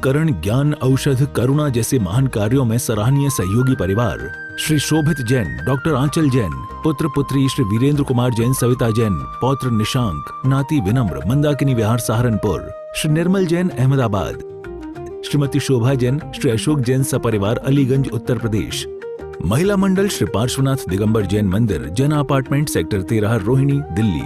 उपकरण, ज्ञान, औषध, करुणा जैसे महान कार्यों में सराहनीय सहयोगी परिवार श्री शोभित जैन, डॉक्टर आंचल जैन, पुत्र पुत्री श्री वीरेंद्र कुमार जैन, सविता जैन, पौत्र निशांक, नाती विनम्र, मंदाकिनी विहार सहारनपुर, श्री निर्मल जैन अहमदाबाद, श्रीमती शोभा जैन, श्री अशोक जैन सपरिवार अलीगंज उत्तर प्रदेश, महिला मंडल श्री पार्श्वनाथ दिगंबर जैन मंदिर, जन अपार्टमेंट सेक्टर 13 रोहिणी दिल्ली,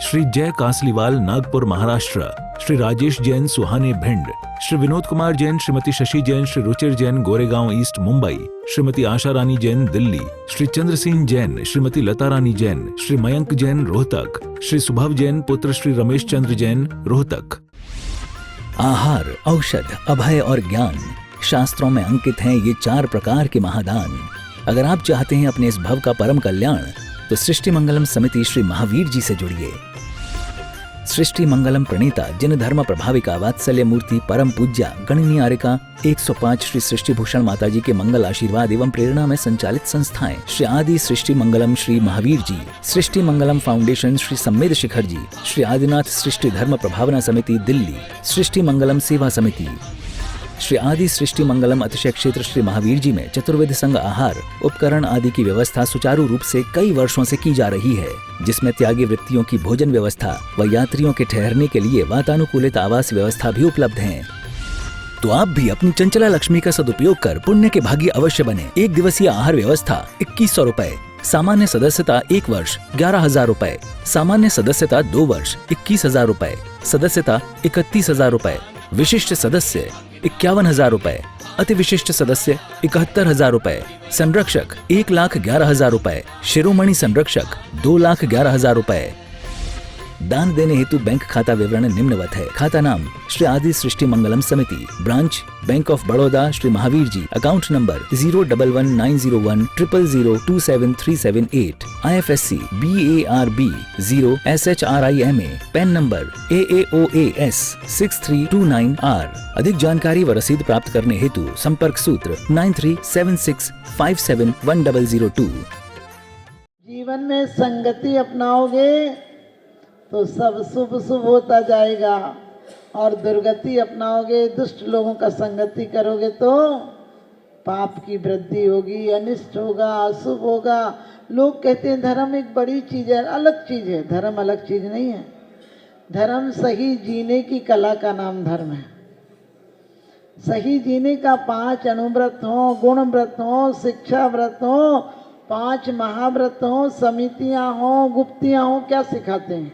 श्री जय कासलीवाल नागपुर महाराष्ट्र, श्री राजेश जैन सुहाने भिंड, श्री विनोद कुमार जैन, श्रीमती शशि जैन, श्री रुचिर जैन गोरेगांव ईस्ट मुंबई, श्रीमती आशा रानी जैन दिल्ली, श्री चंद्र सिंह जैन, श्रीमती लता रानी जैन, श्री मयंक जैन रोहतक, श्री सुभव जैन, पुत्र श्री रमेश चंद्र जैन रोहतक। आहार, औषध, अभय और ज्ञान, शास्त्रों में अंकित हैं ये 4 प्रकार के महादान। अगर आप चाहते हैं अपने इस भव का परम कल्याण, तो सृष्टि मंगलम समिति श्री महावीर जी से जुड़िए। सृष्टि मंगलम प्रणीता, जिन धर्म प्रभाविका, वात्सल्य मूर्ति, परम पूज्या गणनीयारिका 105 श्री सृष्टि भूषण माता जी के मंगल आशीर्वाद एवं प्रेरणा में संचालित संस्थाएं श्री आदि सृष्टि मंगलम श्री महावीर जी, सृष्टि मंगलम फाउंडेशन श्री सम्मेद शिखर जी, श्री आदिनाथ सृष्टि धर्म प्रभावना समिति दिल्ली, सृष्टि मंगलम सेवा समिति, श्री आदि सृष्टि मंगलम अतिशय क्षेत्र श्री महावीर जी में चतुर्वेद संघ आहार, उपकरण आदि की व्यवस्था सुचारू रूप से कई वर्षों से की जा रही है, जिसमें त्यागी वृत्तियों की भोजन व्यवस्था व यात्रियों के ठहरने के लिए वातानुकूलित आवास व्यवस्था भी उपलब्ध है। तो आप भी अपनी चंचला लक्ष्मी का सदुपयोग कर पुण्य के भागी अवश्य बने। 1 दिवसीय आहार व्यवस्था 2100 रुपए, सामान्य सदस्यता 1 वर्ष 11,000 रुपए, सामान्य सदस्यता 2 वर्ष 21,000 रुपए, सदस्यता 31,000 रुपए, विशिष्ट सदस्य 51,000 रुपए, अति विशिष्ट सदस्य 71,000 रुपए, संरक्षक 1,11,000 रुपए, शिरोमणि संरक्षक 2,11,000 रुपए। दान देने हेतु बैंक खाता विवरण निम्नवत है। खाता नाम श्री आदि Srishti Mangalam Samiti, branch bank of Baroda Shri Mahavir ji, account number 0119010027378, IFSC BARB 0SHRIMA, PAN number AAOAS 6329R। अधिक जानकारी व रसीद प्राप्त करने हेतु संपर्क सूत्र 9376571002। जीवन में संगति अपनाओगे तो सब शुभ शुभ होता जाएगा, और दुर्गति अपनाओगे, दुष्ट लोगों का संगति करोगे तो पाप की वृद्धि होगी, अनिष्ट होगा, अशुभ होगा। लोग कहते हैं धर्म एक बड़ी चीज है, अलग चीज है। धर्म अलग चीज नहीं है। धर्म सही जीने की कला का नाम धर्म है। सही जीने का 5 अनुव्रत हो, गुण व्रत हो, शिक्षा व्रत हो, 5 महाव्रत हो, समितियां हो, गुप्तियां हो, क्या सिखाते हैं?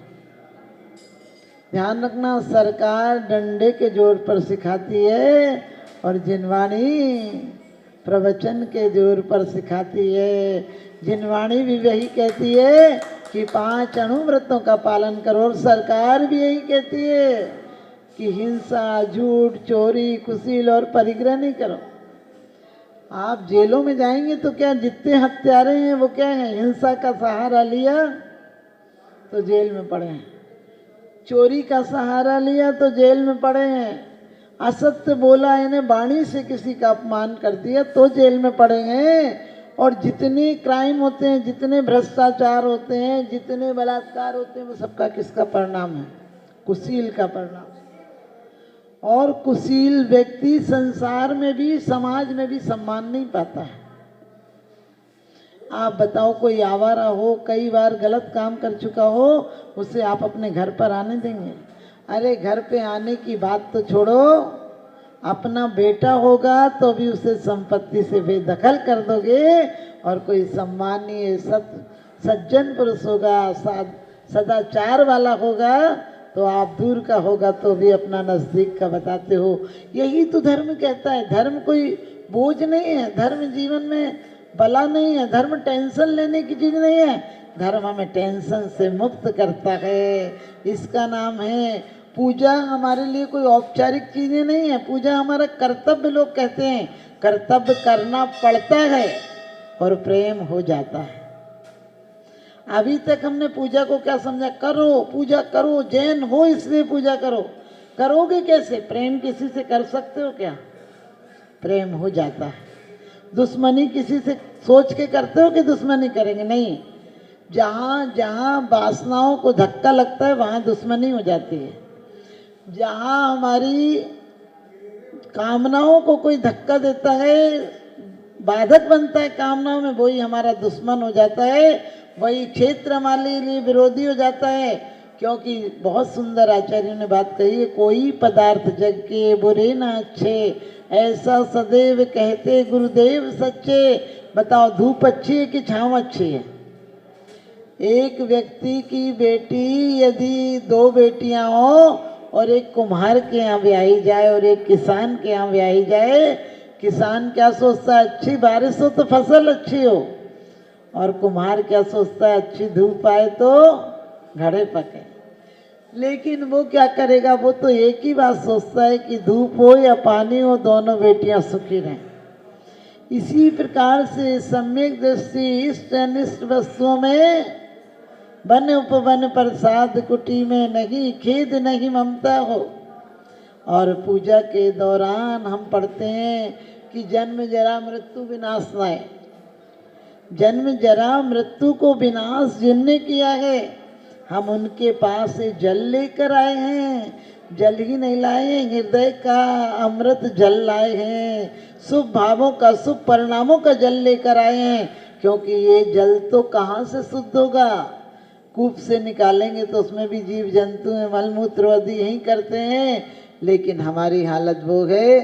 ध्यान रखना, सरकार डंडे के जोर पर सिखाती है और जिनवाणी प्रवचन के जोर पर सिखाती है। जिनवाणी भी वही कहती है कि 5 अनुव्रतों का पालन करो, और सरकार भी यही कहती है कि हिंसा, झूठ, चोरी, कुसील और परिग्रह नहीं करो। आप जेलों में जाएंगे तो क्या जितने हत्यारे हैं वो क्या हैं? हिंसा का सहारा लिया तो जेल में पड़े हैं, चोरी का सहारा लिया तो जेल में पड़े हैं, असत्य बोला, इन्हें वाणी से किसी का अपमान कर दिया तो जेल में पड़े हैं। और जितने क्राइम होते हैं, जितने भ्रष्टाचार होते हैं, जितने बलात्कार होते हैं, वो सबका किसका परिणाम है? कुशील का परिणाम। और कुशील व्यक्ति संसार में भी, समाज में भी सम्मान नहीं पाता है। आप बताओ, कोई आवारा हो, कई बार गलत काम कर चुका हो, उसे आप अपने घर पर आने देंगे? अरे घर पे आने की बात तो छोड़ो, अपना बेटा होगा तो भी उसे संपत्ति से बेदखल कर दोगे। और कोई सम्मानीय सज्जन पुरुष होगा, सदाचार वाला होगा, तो आप दूर का होगा तो भी अपना नजदीक का बताते हो। यही तो धर्म कहता है। धर्म कोई बोझ नहीं है, धर्म जीवन में बला नहीं है, धर्म टेंशन लेने की चीज नहीं है। धर्म हमें टेंशन से मुक्त करता है। इसका नाम है पूजा। हमारे लिए कोई औपचारिक चीजें नहीं है। पूजा हमारा कर्तव्य, लोग कहते हैं कर्तव्य करना पड़ता है और प्रेम हो जाता है। अभी तक हमने पूजा को क्या समझा? करो, पूजा करो, जैन हो इसलिए पूजा करो। करोगे कैसे? प्रेम किसी से कर सकते हो क्या? प्रेम हो जाता है। दुश्मनी किसी से सोच के करते हो कि दुश्मनी करेंगे? नहीं। जहाँ जहाँ वासनाओं को धक्का लगता है वहाँ दुश्मनी हो जाती है। जहाँ हमारी कामनाओं को कोई धक्का देता है, बाधक बनता है कामनाओं में, वही हमारा दुश्मन हो जाता है, वही क्षेत्र हमारे लिए विरोधी हो जाता है। क्योंकि बहुत सुंदर आचार्यों ने बात कही है, कोई पदार्थ जग के बुरे ना अच्छे, ऐसा सदैव कहते गुरुदेव सच्चे। बताओ धूप अच्छी है कि छाँव अच्छी है? एक व्यक्ति की बेटी यदि 2 बेटियां हो और एक कुम्हार के यहाँ ब्याही जाए और एक किसान के यहाँ ब्याही जाए, किसान क्या सोचता है, अच्छी बारिश हो तो फसल अच्छी हो, और कुम्हार क्या सोचता है, अच्छी धूप आए तो घड़े पके। लेकिन वो क्या करेगा, वो तो एक ही बात सोचता है कि धूप हो या पानी हो, दोनों बेटियां सुखी रहें। इसी प्रकार से सम्यक दृष्टि इष्ट अनिष्ट वस्तुओं में वन उपवन प्रसाद कुटी में नहीं खेद नहीं ममता हो। और पूजा के दौरान हम पढ़ते हैं कि जन्म जरा मृत्यु विनाश न है। जन्म जरा मृत्यु को विनाश जिनने किया है, हम उनके पास से जल लेकर आए हैं। जल ही नहीं लाए हैं, हृदय का अमृत जल लाए हैं, शुभ भावों का, शुभ परिणामों का जल लेकर आए हैं। क्योंकि ये जल तो कहाँ से शुद्ध होगा, कूप से निकालेंगे तो उसमें भी जीव जंतु हैं, मलमूत्र आदि यही करते हैं। लेकिन हमारी हालत वो है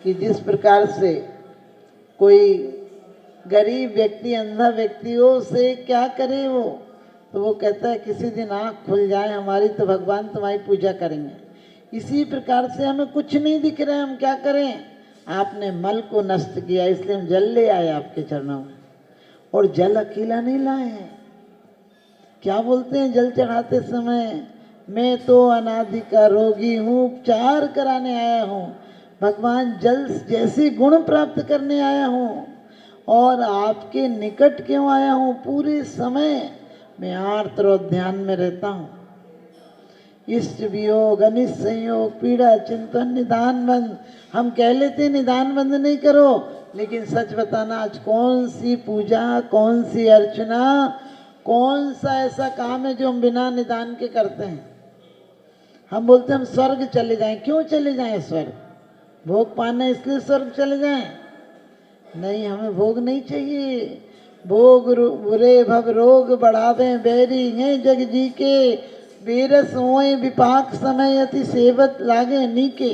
कि जिस प्रकार से कोई गरीब व्यक्ति, अंधा व्यक्ति हो, उसे क्या करे वो, तो वो कहता है किसी दिन आँख खुल जाए हमारी तो भगवान तुम्हारी पूजा करेंगे। इसी प्रकार से हमें कुछ नहीं दिख रहा है, हम क्या करें? आपने मल को नष्ट किया, इसलिए हम जल ले आए आपके चरणों में। और जल अकेला नहीं लाए हैं। क्या बोलते हैं जल चढ़ाते समय, मैं तो अनादि का रोगी हूँ, उपचार कराने आया हूँ। भगवान जल जैसे गुण प्राप्त करने आया हूँ। और आपके निकट क्यों आया हूँ? पूरे समय मैं आर्त और ध्यान में रहता हूँ। इष्ट वियोग, अनिष्ट संयोग, पीड़ा, चिंतन, निदान बंद। हम कह लेते निदान बंद नहीं करो, लेकिन सच बताना आज कौन सी पूजा, कौन सी अर्चना, कौन सा ऐसा काम है जो हम बिना निदान के करते हैं? हम बोलते हैं हम स्वर्ग चले जाएं। क्यों चले जाएं स्वर्ग? भोग पाना इसलिए स्वर्ग चले जाएं? नहीं, हमें भोग नहीं चाहिए। भोग बुरे भव रोग बढ़ावे बैरी हैं जग जी के, बेरस होए विपाक समय अति सेवत लागे नीके।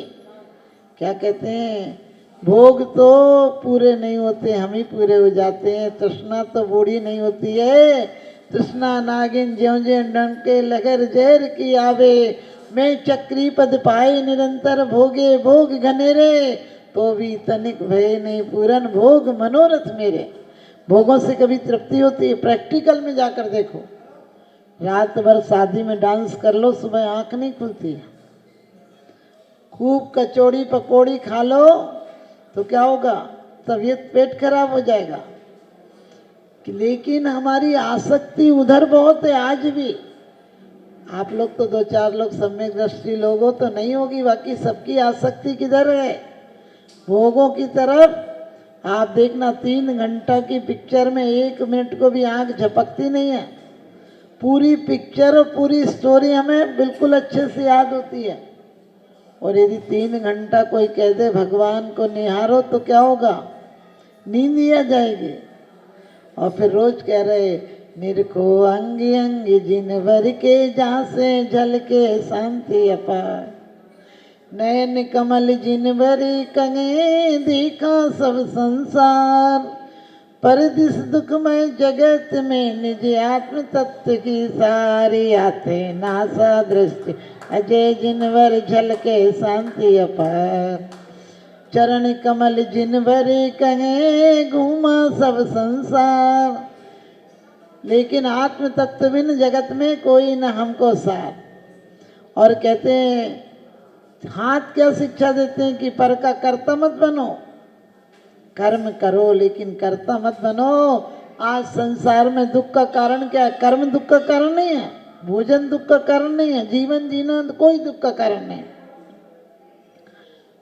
क्या कहते हैं? भोग तो पूरे नहीं होते, हम ही पूरे हो जाते हैं। तृष्णा तो बूढ़ी नहीं होती है। तृष्णा नागिन ज्यों ज्यों डंके लगर जहर की आवे, मैं चक्री पद पाए निरंतर भोगे भोग घनेरे, तो भी तनिक भय नहीं पूरन भोग मनोरथ मेरे। भोगों से कभी तृप्ति होती है? प्रैक्टिकल में जाकर देखो, रात भर शादी में डांस कर लो, सुबह आंख नहीं खुलती है। खूब कचौड़ी पकौड़ी खा लो तो क्या होगा? तबीयत पेट खराब हो जाएगा। लेकिन हमारी आसक्ति उधर बहुत है आज भी। आप लोग तो 2-4 लोग सम्यक दृष्टि लोग हो तो नहीं होगी, बाकी सबकी आसक्ति किधर है? भोगों की तरफ। आप देखना 3 घंटा की पिक्चर में 1 मिनट को भी आंख झपकती नहीं है। पूरी पिक्चर और पूरी स्टोरी हमें बिल्कुल अच्छे से याद होती है। और यदि 3 घंटा कोई कह दे भगवान को निहारो तो क्या होगा? नींद ही आ जाएगी। और फिर रोज कह रहे निरखो अंग अंग जिन भर के, जहाँ से झलके शांति अपार, नयन कमल जिन भरी कंगे, देखा सब संसार, परदिस दुखमय जगत में निज आत्म तत्व की सारी, आते नासा दृष्टि अजय जिनवर झलके शांति अपार, चरण कमल जिन भरी कहे, घूमा सब संसार। लेकिन आत्म तत्व बिन जगत में कोई न हमको सार। और कहते हैं हाथ क्या शिक्षा देते हैं कि पर का कर्ता मत बनो, कर्म करो लेकिन कर्ता मत बनो। आज संसार में दुख का कारण क्या है? कर्म दुख का कारण नहीं है, भोजन दुख का कारण नहीं है, जीवन जीना कोई दुख का कारण नहीं।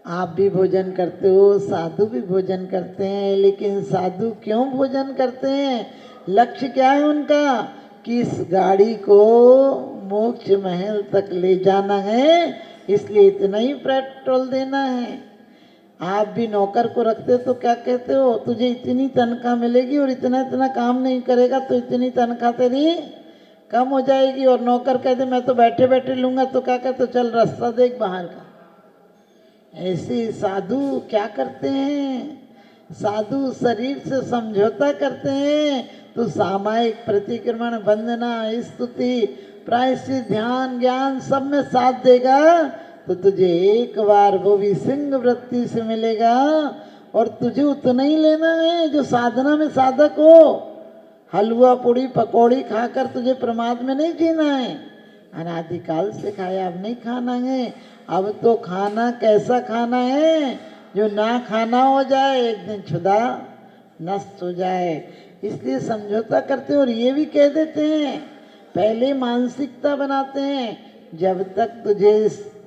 आप भी भोजन करते हो, साधु भी भोजन करते हैं, लेकिन साधु क्यों भोजन करते हैं? लक्ष्य क्या है उनका? कि इस गाड़ी को मोक्ष महल तक ले जाना है, इसलिए इतना ही पेट्रोल देना है। आप भी नौकर को रखते तो क्या कहते हो, तुझे इतनी तनख्वाह मिलेगी और इतना इतना काम नहीं करेगा तो इतनी तनख्वाह तेरी कम हो जाएगी। और नौकर कहते मैं तो बैठे बैठे लूँगा, तो क्या कहते हो, चल रास्ता देख बाहर का। ऐसे साधु क्या करते हैं, साधु शरीर से समझौता करते हैं। तो सामायिक प्रतिक्रमण, वंदना, स्तुति, प्रायश्चित, ध्यान, ज्ञान सब में साथ देगा तो तुझे एक बार वो भी सिंह वृत्ति से मिलेगा। और तुझे उतना ही लेना है जो साधना में साधक हो। हलवा पूड़ी पकौड़ी खाकर तुझे प्रमाद में नहीं जीना है, अनादिकाल से खाया अब नहीं खाना है। अब तो खाना कैसा खाना है जो ना खाना हो जाए, एक दिन क्षुधा नष्ट हो जाए। इसलिए समझौता करते हैं और ये भी कह देते हैं, पहले मानसिकता बनाते हैं, जब तक तुझे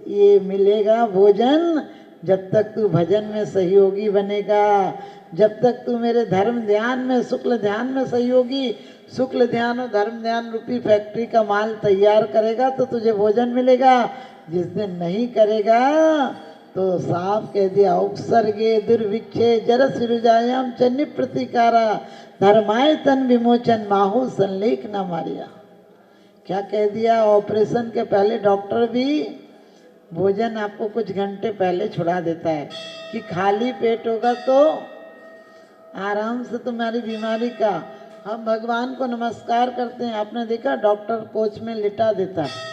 ये मिलेगा भोजन, जब तक तू भजन में सहयोगी बनेगा, जब तक तू मेरे धर्म ध्यान में, शुक्ल ध्यान में सहयोगी, शुक्ल ध्यान और धर्म ध्यान रूपी फैक्ट्री का माल तैयार करेगा तो तुझे भोजन मिलेगा। जिस दिन नहीं करेगा तो साफ कह दिया, उपसर्गे दुर्भिक्षे जर सिरुजायाम चन्नी प्रतिकारा धर्माय तन विमोचन माहू संलेख न मारिया। क्या कह दिया, ऑपरेशन के पहले डॉक्टर भी भोजन आपको कुछ घंटे पहले छुड़ा देता है कि खाली पेट होगा तो आराम से तुम्हारी बीमारी का। हम भगवान को नमस्कार करते हैं, आपने देखा डॉक्टर कोच में लिटा देता है,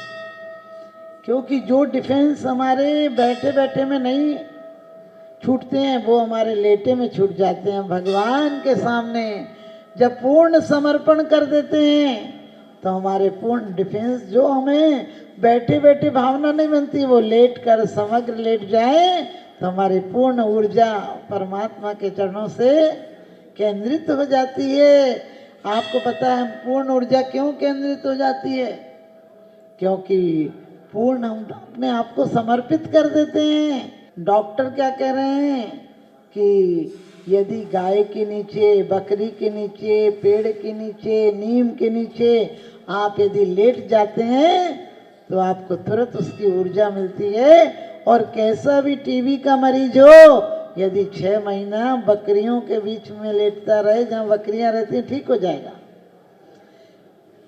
क्योंकि जो डिफेंस हमारे बैठे बैठे में नहीं छूटते हैं वो हमारे लेटे में छूट जाते हैं। भगवान के सामने जब पूर्ण समर्पण कर देते हैं तो हमारे पूर्ण डिफेंस, जो हमें बैठे बैठे भावना नहीं बनती, वो लेट कर समग्र लेट जाए तो हमारी पूर्ण ऊर्जा परमात्मा के चरणों से केंद्रित हो जाती है। आपको पता है पूर्ण ऊर्जा क्यों केंद्रित हो जाती है, क्योंकि पूर्ण हम अपने आप को समर्पित कर देते हैं। डॉक्टर क्या कह रहे हैं कि यदि गाय के नीचे, बकरी के नीचे, पेड़ के नीचे, नीम के नीचे आप यदि लेट जाते हैं तो आपको तुरंत उसकी ऊर्जा मिलती है। और कैसा भी टीबी का मरीज हो, यदि 6 महीना बकरियों के बीच में लेटता रहे जहाँ बकरियां रहती हैं, ठीक हो जाएगा।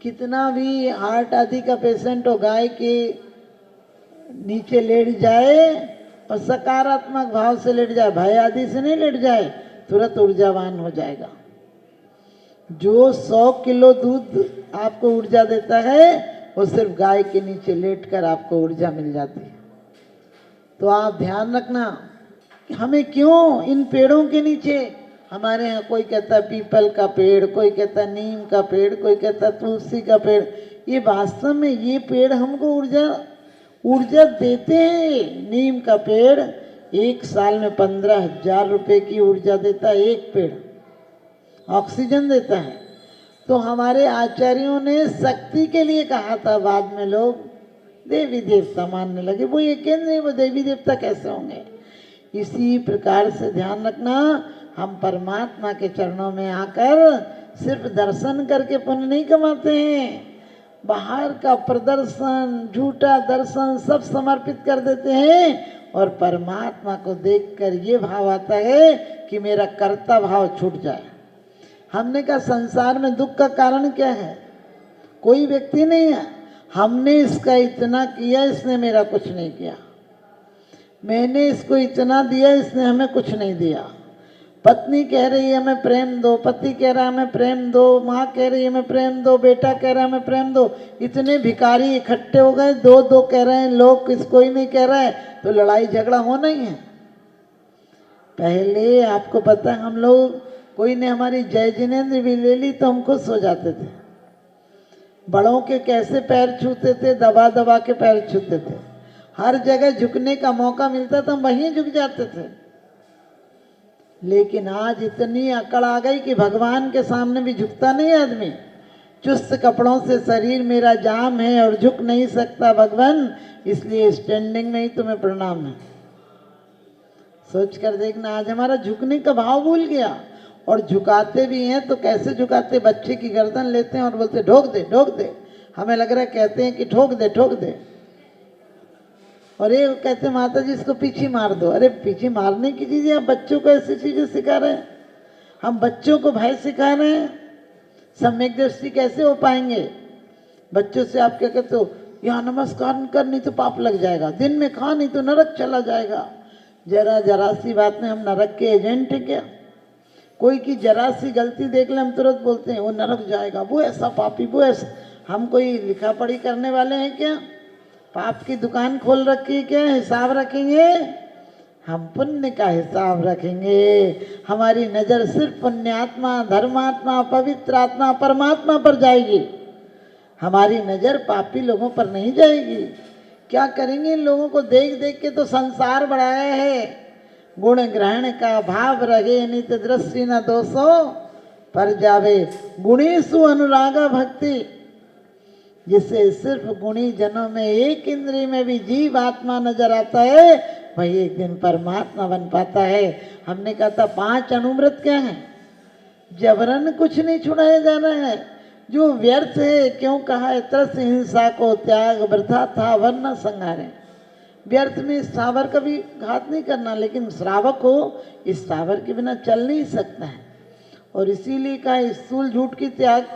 कितना भी हार्ट आदि का पेशेंट हो, गाय के नीचे लेट जाए और सकारात्मक भाव से लेट जाए, भय आदि से नहीं लेट जाए, तुरंत ऊर्जावान हो जाएगा। जो 100 किलो दूध आपको ऊर्जा देता है वो सिर्फ गाय के नीचे लेटकर आपको ऊर्जा मिल जाती है। तो आप ध्यान रखना, हमें क्यों इन पेड़ों के नीचे, हमारे यहाँ कोई कहता है पीपल का पेड़, कोई कहता है नीम का पेड़, कोई कहता है तुलसी का पेड़, ये वास्तव में ये पेड़ हमको ऊर्जा देते हैं। नीम का पेड़ 1 साल में 15,000 रुपये की ऊर्जा देता है, एक पेड़ ऑक्सीजन देता है। तो हमारे आचार्यों ने शक्ति के लिए कहा था, बाद में लोग देवी देवता मानने लगे। वो ये केंद्र, वो देवी देवता कैसे होंगे। इसी प्रकार से ध्यान रखना, हम परमात्मा के चरणों में आकर सिर्फ दर्शन करके पुण्य नहीं कमाते हैं, बाहर का प्रदर्शन, झूठा दर्शन सब समर्पित कर देते हैं और परमात्मा को देखकर ये भाव आता है कि मेरा कर्ता भाव छूट जाए। हमने कहा संसार में दुख का कारण क्या है, कोई व्यक्ति नहीं है। हमने इसका इतना किया, इसने मेरा कुछ नहीं किया। मैंने इसको इतना दिया, इसने हमें कुछ नहीं दिया। पत्नी कह रही है हमें प्रेम दो, पति कह रहा है हमें प्रेम दो, माँ कह रही है हमें प्रेम दो, बेटा कह रहा है हमें प्रेम दो। इतने भिखारी इकट्ठे हो गए, दो दो कह रहे हैं लोग, किसको ही नहीं कह रहा है, तो लड़ाई झगड़ा होना ही है। पहले आपको पता है, हम लोग, कोई ने हमारी जय जिनेन्द्र भी ले ली तो हम खुश हो जाते थे। बड़ों के कैसे पैर छूते थे, दबा दबा के पैर छूते थे। हर जगह झुकने का मौका मिलता था, हम वहीं झुक जाते थे। लेकिन आज इतनी अकड़ आ गई कि भगवान के सामने भी झुकता नहीं आदमी। चुस्त कपड़ों से शरीर मेरा जाम है और झुक नहीं सकता भगवान, इसलिए स्टैंडिंग में ही तुम्हें प्रणाम है। सोच कर देखना, आज हमारा झुकने का भाव भूल गया। और झुकाते भी हैं तो कैसे झुकाते, बच्चे की गर्दन लेते हैं और बोलते ढोक दे ढोक दे। हमें लग रहा है कहते हैं कि ठोक दे ठोक दे। और ये कहते माता जी इसको पीछे मार दो। अरे पीछे मारने की चीज़ें आप बच्चों को ऐसी चीज़ें सिखा रहे हैं। हम बच्चों को भय सिखा रहे हैं, सम्यक दृष्टि कैसे हो पाएंगे? बच्चों से आप क्या कहते हो, यहाँ नमस्कार कर नहीं तो पाप लग जाएगा, दिन में खा नहीं तो नरक चला जाएगा। जरा सी बात में हम नरक के एजेंट हैं क्या? कोई की जरा सी गलती देख ले हम तुरंत बोलते हैं वो नरक जाएगा, वो ऐसा पापी, वो ऐसा। हम कोई लिखा पढ़ी करने वाले हैं क्या? पाप की दुकान खोल रखी है क्या? हिसाब रखेंगे? हम पुण्य का हिसाब रखेंगे। हमारी नज़र सिर्फ पुण्यात्मा, धर्मात्मा, पवित्र आत्मा, परमात्मा पर जाएगी। हमारी नज़र पापी लोगों पर नहीं जाएगी। क्या करेंगे? इन लोगों को देख देख के तो संसार बढ़ाया है। गुण ग्रहण का भाव रहे नित दृष्टि न दोषो पर जावे गुणेशु अनुरागा भक्ति। जिससे सिर्फ गुणी जनों में एक इंद्रिय में भी जीव आत्मा नजर आता है, वही एक दिन परमात्मा बन पाता है। हमने कहा था 5 अणुव्रत क्या है? जबरन कुछ नहीं छुड़ाया जाना है, जो व्यर्थ है। क्यों कहा है? त्रस हिंसा को त्याग वृथा था वरना संहारे। व्यर्थ में स्थावर का भी घात नहीं करना, लेकिन श्रावक हो इस स्थावर के बिना चल नहीं सकता है। और इसीलिए कहा स्थूल झूठ की त्याग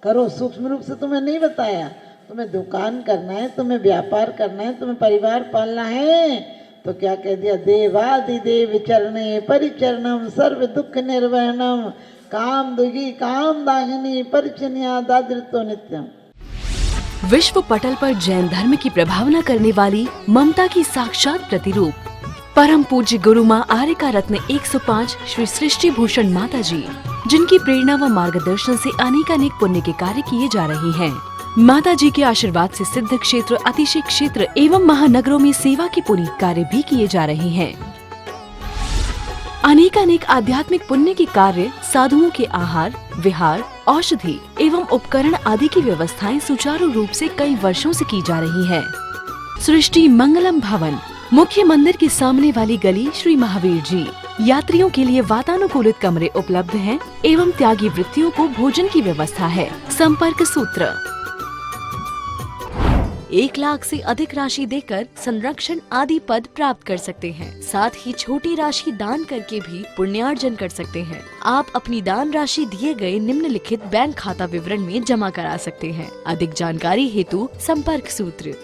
करो। सूक्ष्म रूप से तुम्हें नहीं बताया। तुम्हें दुकान करना है, तुम्हें व्यापार करना है, तुम्हें परिवार पालना है, तो क्या कह दिया? देवादिदेव चरणे परिचरणम सर्व दुख निर्वहनम काम दुगी काम दाहिनी परिचन्या दादृत्व नित्यम। विश्व पटल पर जैन धर्म की प्रभावना करने वाली ममता की साक्षात प्रतिरूप परम पूज्य गुरु माँ आर्यका रत्न 105 श्री सृष्टि भूषण माता जी, जिनकी प्रेरणा व मार्गदर्शन से अनेकानेक पुण्य के कार्य किए जा रहे हैं। माता जी के आशीर्वाद से सिद्ध क्षेत्र, अतिशय क्षेत्र एवं महानगरों में सेवा के पुनीत कार्य भी किए जा रहे हैं। अनेकानेक आध्यात्मिक पुण्य के कार्य, साधुओं के आहार, विहार, औषधि एवं उपकरण आदि की व्यवस्थाएं सुचारू रूप से कई वर्षों से की जा रही है। सृष्टि मंगलम भवन, मुख्य मंदिर के सामने वाली गली श्री महावीर जी। यात्रियों के लिए वातानुकूलित कमरे उपलब्ध हैं एवं त्यागी वृत्तियों को भोजन की व्यवस्था है। संपर्क सूत्र 1 लाख से अधिक राशि देकर संरक्षण आदि पद प्राप्त कर सकते हैं। साथ ही छोटी राशि दान करके भी पुण्यार्जन कर सकते हैं। आप अपनी दान राशि दिए गए निम्नलिखित बैंक खाता विवरण में जमा करा सकते हैं। अधिक जानकारी हेतु संपर्क सूत्र